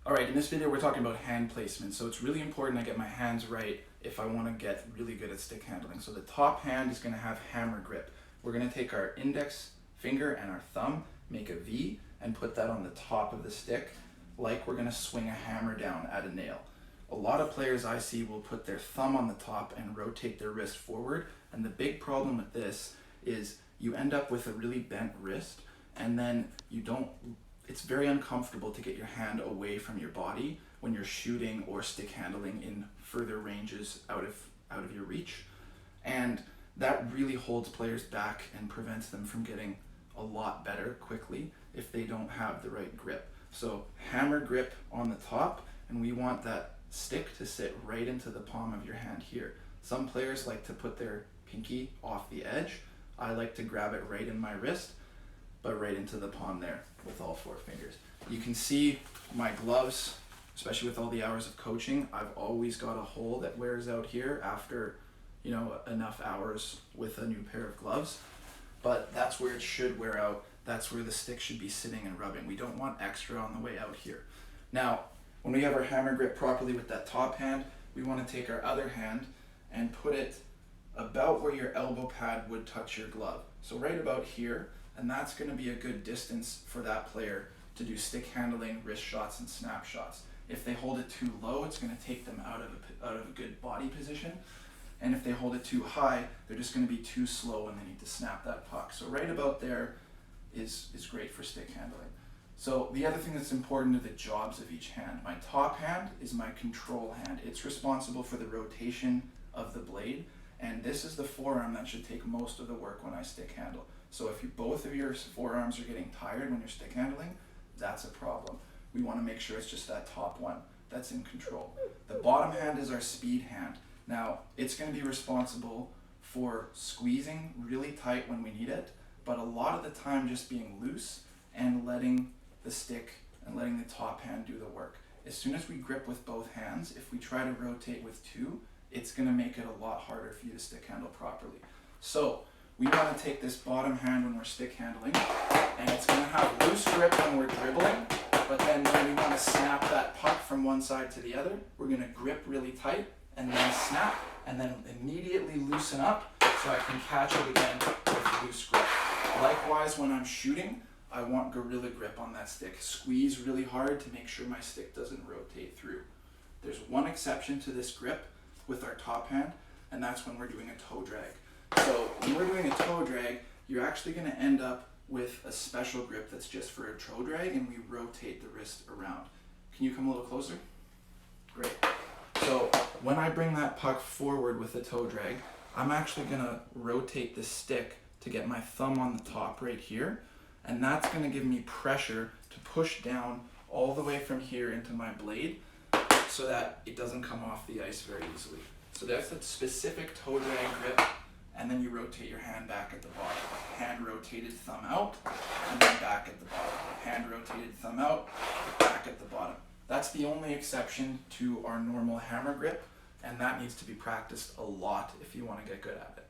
Alright, in this video we're talking about hand placement, so it's really important I get my hands right if I want to get really good at stick handling. So the top hand is going to have hammer grip. We're going to take our index finger and our thumb, make a V, and put that on the top of the stick like we're going to swing a hammer down at a nail. A lot of players I see will put their thumb on the top and rotate their wrist forward, and the big problem with this is you end up with a really bent wrist, and then it's very uncomfortable to get your hand away from your body when you're shooting or stick handling in further ranges out of your reach. And that really holds players back and prevents them from getting a lot better quickly if they don't have the right grip. So hammer grip on the top, and we want that stick to sit right into the palm of your hand here. Some players like to put their pinky off the edge. I like to grab it right in my wrist, but right into the palm there with all four fingers. You can see my gloves, especially with all the hours of coaching, I've always got a hole that wears out here after, enough hours with a new pair of gloves. But that's where it should wear out. That's where the stick should be sitting and rubbing. We don't want extra on the way out here. Now, when we have our hammer grip properly with that top hand, we want to take our other hand and put it about where your elbow pad would touch your glove. So right about here, and that's going to be a good distance for that player to do stick handling, wrist shots, and snap shots. If they hold it too low, it's going to take them out of a good body position. And if they hold it too high, they're just going to be too slow and they need to snap that puck. So right about there is great for stick handling. So the other thing that's important are the jobs of each hand. My top hand is my control hand. It's responsible for the rotation of the blade, and this is the forearm that should take most of the work when I stick handle. So if both of your forearms are getting tired when you're stick handling, that's a problem. We want to make sure it's just that top one that's in control. The bottom hand is our speed hand. Now, it's going to be responsible for squeezing really tight when we need it, but a lot of the time just being loose and letting the stick and letting the top hand do the work. As soon as we grip with both hands, if we try to rotate with two, it's going to make it a lot harder for you to stick handle properly. So we want to take this bottom hand when we're stick handling, and it's going to have loose grip when we're dribbling, but then when we want to snap that puck from one side to the other, we're going to grip really tight and then snap, and then immediately loosen up so I can catch it again with loose grip. Likewise, when I'm shooting, I want gorilla grip on that stick. Squeeze really hard to make sure my stick doesn't rotate through. There's one exception to this grip with our top hand, and that's when we're doing a toe drag. So when we're doing a toe drag, you're actually going to end up with a special grip that's just for a toe drag, and we rotate the wrist around. Can you come a little closer? Great. So when I bring that puck forward with a toe drag, I'm actually going to rotate the stick to get my thumb on the top right here, and that's going to give me pressure to push down all the way from here into my blade so that it doesn't come off the ice very easily. So that's the specific toe drag grip, and then you rotate your hand back at the bottom. Hand rotated, thumb out, and then back at the bottom. Hand rotated, thumb out, back at the bottom. That's the only exception to our normal hammer grip, and that needs to be practiced a lot if you want to get good at it.